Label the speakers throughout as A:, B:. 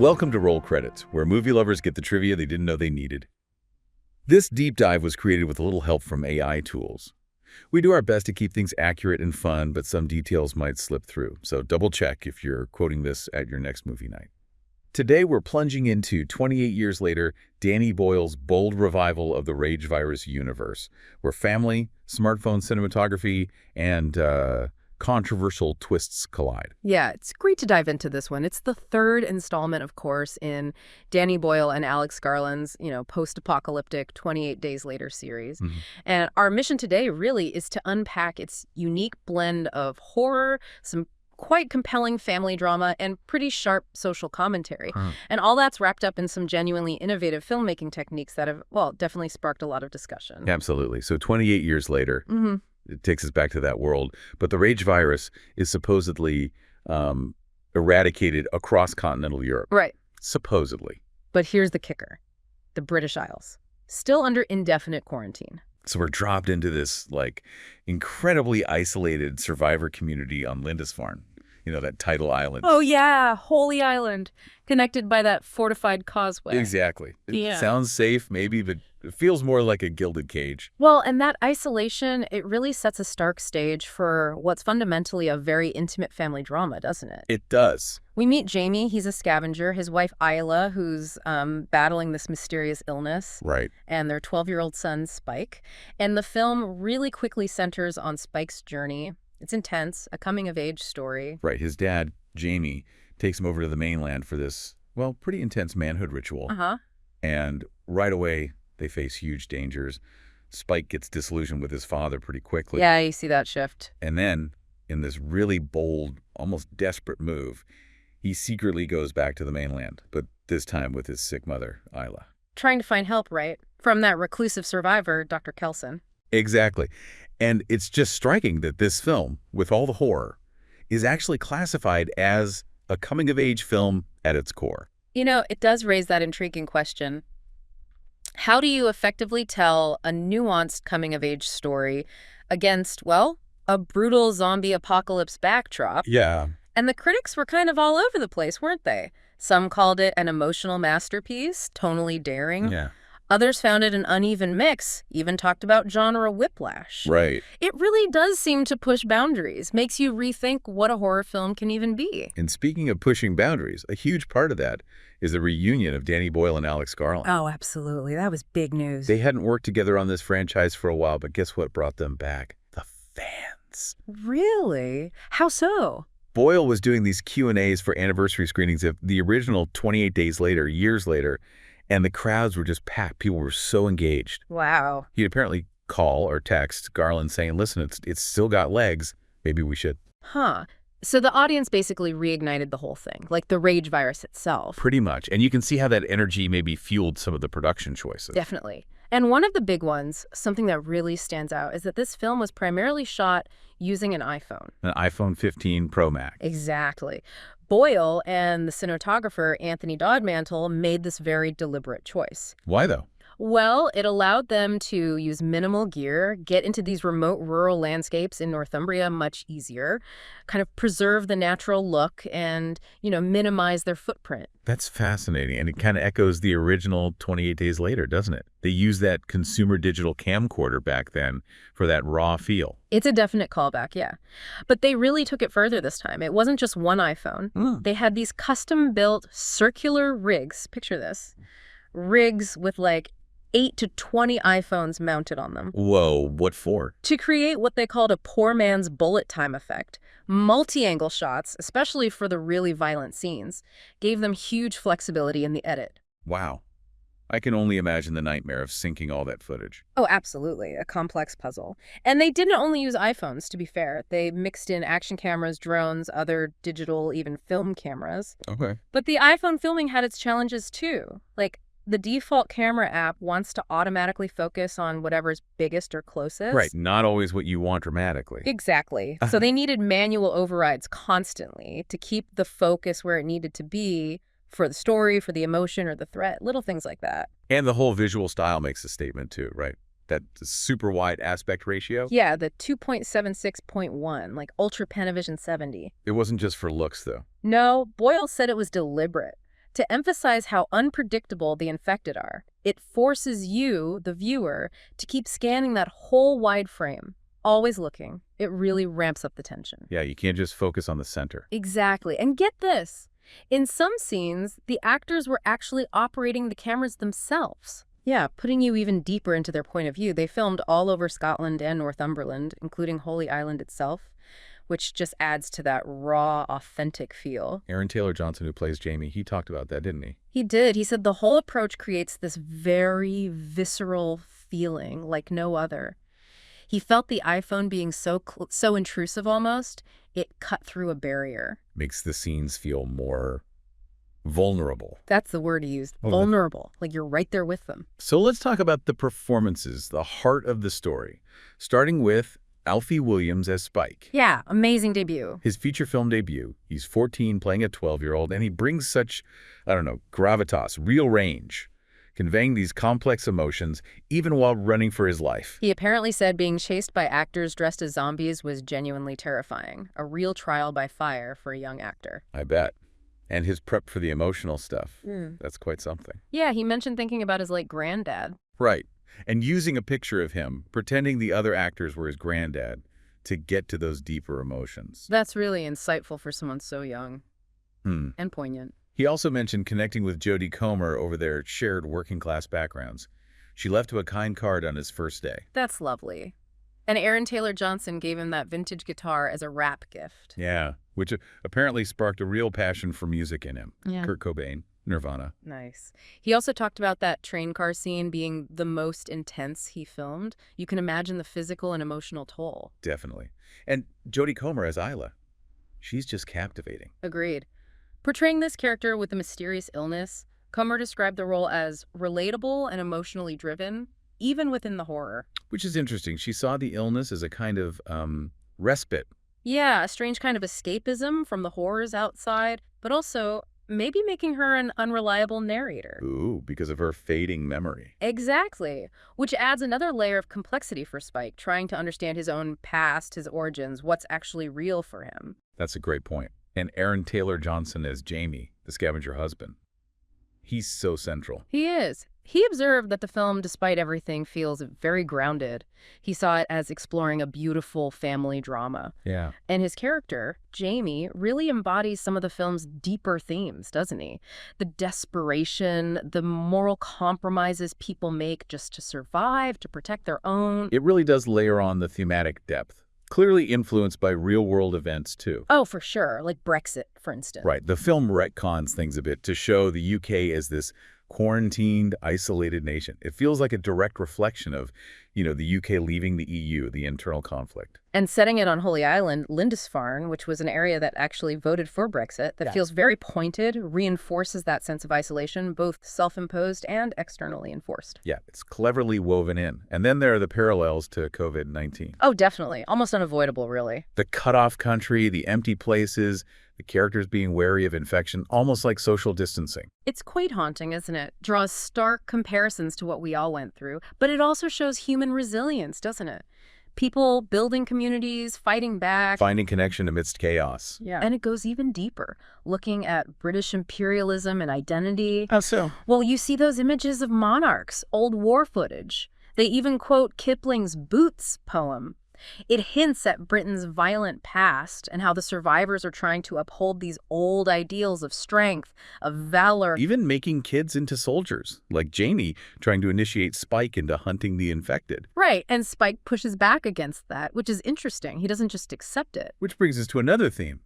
A: Welcome to Roll Credits, where movie lovers get the trivia they didn't know they needed. This deep dive was created with a little help from AI tools. We do our best to keep things accurate and fun, but some details might slip through, so double check if you're quoting this at your next movie night. Today we're plunging into 28 years later, Danny Boyle's bold revival of the Rage virus universe, where family, smartphone cinematography, and controversial twists collide.
B: Yeah, it's great to dive into this one. It's the third installment, of course, in Danny Boyle and Alex Garland's, post-apocalyptic 28 Days Later series. And our mission today really is to unpack its unique blend of horror, some quite compelling family drama, and pretty sharp social commentary. And all that's wrapped up in some genuinely innovative filmmaking techniques that have, well, definitely sparked a lot of discussion.
A: Absolutely. So 28 years later, it takes us back to that world. But the Rage virus is supposedly eradicated across continental Europe.
B: Right.
A: Supposedly.
B: But here's the kicker. The British Isles, still under indefinite quarantine.
A: So we're dropped into this, incredibly isolated survivor community on Lindisfarne. That tidal island.
B: Oh, yeah. Holy Island. Connected by that fortified causeway.
A: Exactly. It
B: Yeah.
A: sounds safe, maybe, but it feels more like a gilded cage.
B: Well, and that isolation, it really sets a stark stage for what's fundamentally a very intimate family drama, doesn't it?
A: It does.
B: We meet Jamie. He's a scavenger. His wife, Isla, who's battling this mysterious illness.
A: Right.
B: And their 12-year-old son, Spike. And the film really quickly centers on Spike's journey. It's intense, a coming-of-age story.
A: Right. His dad, Jamie, takes him over to the mainland for this, pretty intense manhood ritual. And right away, they face huge dangers. Spike gets disillusioned with his father pretty quickly.
B: Yeah, you see that shift.
A: And then, in this really bold, almost desperate move, he secretly goes back to the mainland, but this time with his sick mother, Isla.
B: Trying to find help, right? From that reclusive survivor, Dr. Kelson.
A: Exactly. And it's just striking that this film, with all the horror, is actually classified as a coming-of-age film at its core.
B: It does raise that intriguing question. How do you effectively tell a nuanced coming-of-age story against, a brutal zombie apocalypse backdrop?
A: Yeah.
B: And the critics were kind of all over the place, weren't they? Some called it an emotional masterpiece, tonally daring.
A: Yeah.
B: Others found it an uneven mix, even talked about genre whiplash.
A: Right.
B: It really does seem to push boundaries, makes you rethink what a horror film can even be.
A: And speaking of pushing boundaries, a huge part of that is the reunion of Danny Boyle and Alex Garland.
B: Oh, absolutely. That was big news.
A: They hadn't worked together on this franchise for a while, but guess what brought them back? The fans.
B: Really? How so?
A: Boyle was doing these Q&As for anniversary screenings of the original 28 Days Later, years later, and the crowds were just packed. People were so engaged.
B: Wow.
A: He'd apparently call or text Garland saying, listen, it's still got legs. Maybe we should.
B: So the audience basically reignited the whole thing, like the Rage virus itself.
A: Pretty much. And you can see how that energy maybe fueled some of the production choices.
B: Definitely. And one of the big ones, something that really stands out, is that this film was primarily shot using an iPhone.
A: An iPhone 15 Pro Max.
B: Exactly. Boyle and the cinematographer Anthony Dodmantle made this very deliberate choice.
A: Why, though?
B: Well, it allowed them to use minimal gear, get into these remote rural landscapes in Northumbria much easier, kind of preserve the natural look and, minimize their footprint.
A: That's fascinating. And it kind of echoes the original 28 Days Later, doesn't it? They used that consumer digital camcorder back then for that raw feel.
B: It's a definite callback, yeah. But they really took it further this time. It wasn't just one iPhone. They had these custom-built circular rigs. Picture this. Rigs with 8 to 20 iPhones mounted on them.
A: Whoa, what for?
B: To create what they called a poor man's bullet time effect. Multi-angle shots, especially for the really violent scenes, gave them huge flexibility in the edit.
A: Wow. I can only imagine the nightmare of syncing all that footage.
B: Oh, absolutely. A complex puzzle. And they didn't only use iPhones, to be fair. They mixed in action cameras, drones, other digital, even film cameras.
A: Okay.
B: But the iPhone filming had its challenges, too. The default camera app wants to automatically focus on whatever's biggest or closest.
A: Right, not always what you want dramatically.
B: Exactly. So they needed manual overrides constantly to keep the focus where it needed to be for the story, for the emotion, or the threat, little things like that.
A: And the whole visual style makes a statement too, right? That super wide aspect ratio.
B: Yeah, the 2.76.1, Ultra Panavision 70.
A: It wasn't just for looks, though.
B: No, Boyle said it was deliberate. to emphasize how unpredictable the infected are. It forces you, the viewer, to keep scanning that whole wide frame, always looking. It really ramps up the tension.
A: Yeah, you can't just focus on the center.
B: Exactly. And get this. In some scenes, the actors were actually operating the cameras themselves. Yeah, putting you even deeper into their point of view. They filmed all over Scotland and Northumberland, including Holy Island itself, which just adds to that raw, authentic feel.
A: Aaron Taylor Johnson, who plays Jamie, he talked about that, didn't he?
B: He did. He said the whole approach creates this very visceral feeling like no other. He felt the iPhone being so intrusive almost, it cut through a barrier.
A: Makes the scenes feel more vulnerable.
B: That's the word he used,
A: Oh,
B: vulnerable, like you're right there with them.
A: So let's talk about the performances, the heart of the story, starting with Alfie Williams as Spike.
B: Yeah, amazing debut.
A: His feature film debut. He's 14, playing a 12-year-old, and he brings such, gravitas, real range, conveying these complex emotions even while running for his life.
B: He apparently said being chased by actors dressed as zombies was genuinely terrifying. A real trial by fire for a young actor.
A: I bet. And his prep for the emotional stuff. That's quite something.
B: Yeah, he mentioned thinking about his late granddad.
A: Right. And using a picture of him, pretending the other actors were his granddad to get to those deeper emotions.
B: That's really insightful for someone so young. And poignant.
A: He also mentioned connecting with Jodie Comer over their shared working-class backgrounds. She left him a kind card on his first day.
B: That's lovely. And Aaron Taylor Johnson gave him that vintage guitar as a rap gift.
A: Yeah, which apparently sparked a real passion for music in him.
B: Yeah.
A: Kurt Cobain, Nirvana.
B: Nice. He also talked about that train car scene being the most intense he filmed. You can imagine the physical and emotional toll.
A: Definitely. And Jodie Comer as Isla. She's just captivating.
B: Agreed. Portraying this character with a mysterious illness, Comer described the role as relatable and emotionally driven, even within the horror.
A: Which is interesting. She saw the illness as a kind of respite.
B: Yeah, a strange kind of escapism from the horrors outside, but also maybe making her an unreliable narrator.
A: Ooh, because of her fading memory.
B: Exactly, which adds another layer of complexity for Spike, trying to understand his own past, his origins, what's actually real for him.
A: That's a great point. And Aaron Taylor Johnson as Jamie, the scavenger husband. He's so central.
B: He is. He observed that the film, despite everything, feels very grounded. He saw it as exploring a beautiful family drama.
A: Yeah.
B: And his character, Jamie, really embodies some of the film's deeper themes, doesn't he? The desperation, the moral compromises people make just to survive, to protect their own.
A: It really does layer on the thematic depth. Clearly influenced by real-world events, too.
B: Oh, for sure. Like Brexit, for instance.
A: Right. The film retcons things a bit to show the UK as this quarantined, isolated nation. It feels like a direct reflection of, the UK leaving the EU, the internal conflict.
B: And setting it on Holy Island, Lindisfarne, which was an area that actually voted for Brexit, that feels very pointed, reinforces that sense of isolation, both self-imposed and externally enforced.
A: Yeah, it's cleverly woven in. And then there are the parallels to COVID-19.
B: Oh, definitely. Almost unavoidable, really.
A: The cut-off country, the empty places, the characters being wary of infection, almost like social distancing.
B: It's quite haunting, isn't it? Draws stark comparisons to what we all went through, but it also shows human resilience, doesn't it? People building communities, fighting back.
A: Finding connection amidst chaos.
B: Yeah. And it goes even deeper, looking at British imperialism and identity.
A: How so?
B: Well, you see those images of monarchs, old war footage. They even quote Kipling's Boots poem. It hints at Britain's violent past and how the survivors are trying to uphold these old ideals of strength, of valor.
A: Even making kids into soldiers, like Jamie trying to initiate Spike into hunting the infected.
B: Right, and Spike pushes back against that, which is interesting. He doesn't just accept it.
A: Which brings us to another theme,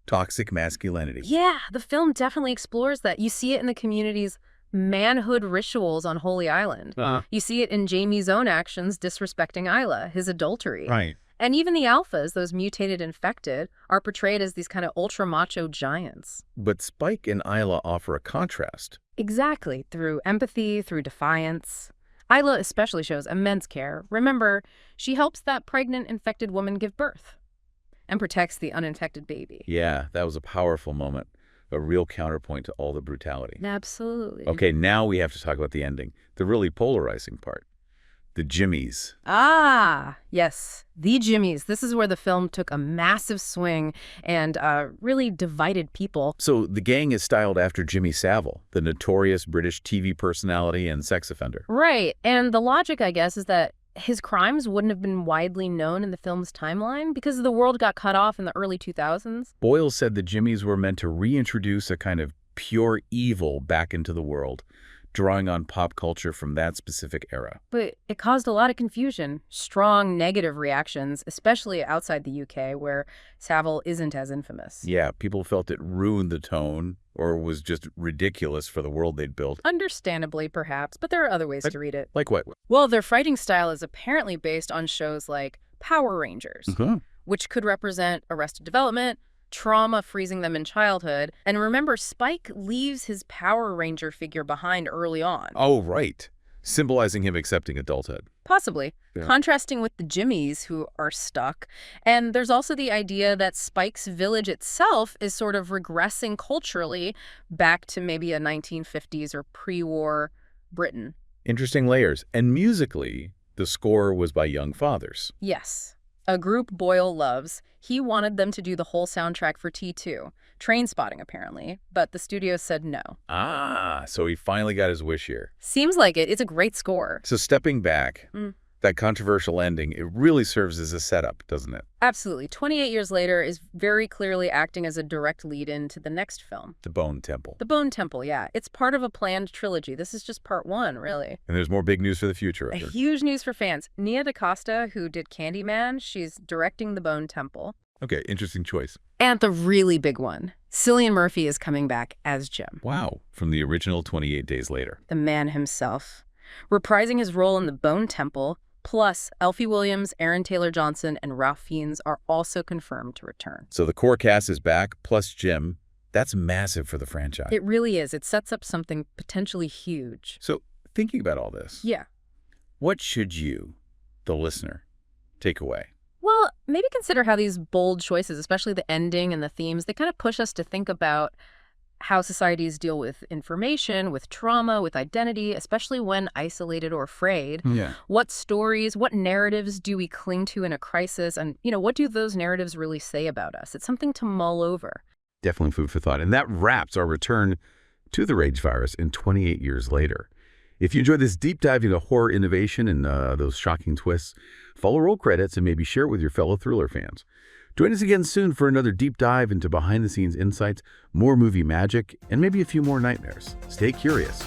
A: toxic masculinity.
B: Yeah, the film definitely explores that. You see it in the community's manhood rituals on Holy Island. You see it in Jamie's own actions disrespecting Isla, his adultery.
A: Right.
B: And even the alphas, those mutated infected, are portrayed as these kind of ultra-macho giants.
A: But Spike and Isla offer a contrast.
B: Exactly, through empathy, through defiance. Isla especially shows immense care. Remember, she helps that pregnant infected woman give birth and protects the uninfected baby.
A: Yeah, that was a powerful moment. A real counterpoint to all the brutality.
B: Absolutely.
A: Okay, now we have to talk about the ending, the really polarizing part. The Jimmies.
B: Ah, yes, the Jimmies. This is where the film took a massive swing and really divided people.
A: So the gang is styled after Jimmy Savile, the notorious British TV personality and sex offender.
B: Right, and the logic, I guess, is that his crimes wouldn't have been widely known in the film's timeline because the world got cut off in the early 2000s.
A: Boyle said the Jimmies were meant to reintroduce a kind of pure evil back into the world, drawing on pop culture from that specific era.
B: But it caused a lot of confusion, strong negative reactions, especially outside the UK, where Savile isn't as infamous.
A: Yeah, people felt it ruined the tone or was just ridiculous for the world they'd built.
B: Understandably, perhaps, but there are other ways to read it.
A: Like what?
B: Well, their fighting style is apparently based on shows like Power Rangers, which could represent Arrested Development, trauma freezing them in childhood. And remember, Spike leaves his Power Ranger figure behind early on.
A: Oh, right. Symbolizing him accepting adulthood.
B: Possibly.
A: Yeah.
B: Contrasting with the Jimmies, who are stuck. And there's also the idea that Spike's village itself is sort of regressing culturally back to maybe a 1950s or pre-war Britain.
A: Interesting layers. And musically, the score was by Young Fathers.
B: Yes. A group Boyle loves. He wanted them to do the whole soundtrack for T2. Trainspotting, apparently, but the studio said no.
A: Ah, so he finally got his wish here.
B: Seems like it. It's a great score.
A: So stepping back, that controversial ending, it really serves as a setup, doesn't it?
B: Absolutely. 28 years later is very clearly acting as a direct lead-in to the next film.
A: The Bone Temple.
B: The Bone Temple, yeah. It's part of a planned trilogy. This is just part one, really.
A: And there's more big news for the future.
B: Huge news for fans. Nia DaCosta, who did Candyman, she's directing The Bone Temple.
A: Okay, interesting choice.
B: And the really big one, Cillian Murphy is coming back as Jim.
A: Wow, from the original 28 Days Later.
B: The man himself. Reprising his role in The Bone Temple, plus Elfie Williams, Aaron Taylor-Johnson, and Ralph Fiennes are also confirmed to return.
A: So the core cast is back, plus Jim. That's massive for the franchise.
B: It really is. It sets up something potentially huge.
A: So thinking about all this,
B: Yeah.
A: what should you, the listener, take away?
B: Well, maybe consider how these bold choices, especially the ending and the themes, they kind of push us to think about how societies deal with information, with trauma, with identity, especially when isolated or afraid.
A: Yeah.
B: What stories, what narratives do we cling to in a crisis? And, what do those narratives really say about us? It's something to mull over.
A: Definitely food for thought. And that wraps our return to the Rage Virus in 28 years later. If you enjoyed this deep dive into horror innovation and those shocking twists, follow roll credits and maybe share it with your fellow thriller fans. Join us again soon for another deep dive into behind-the-scenes insights, more movie magic, and maybe a few more nightmares. Stay curious.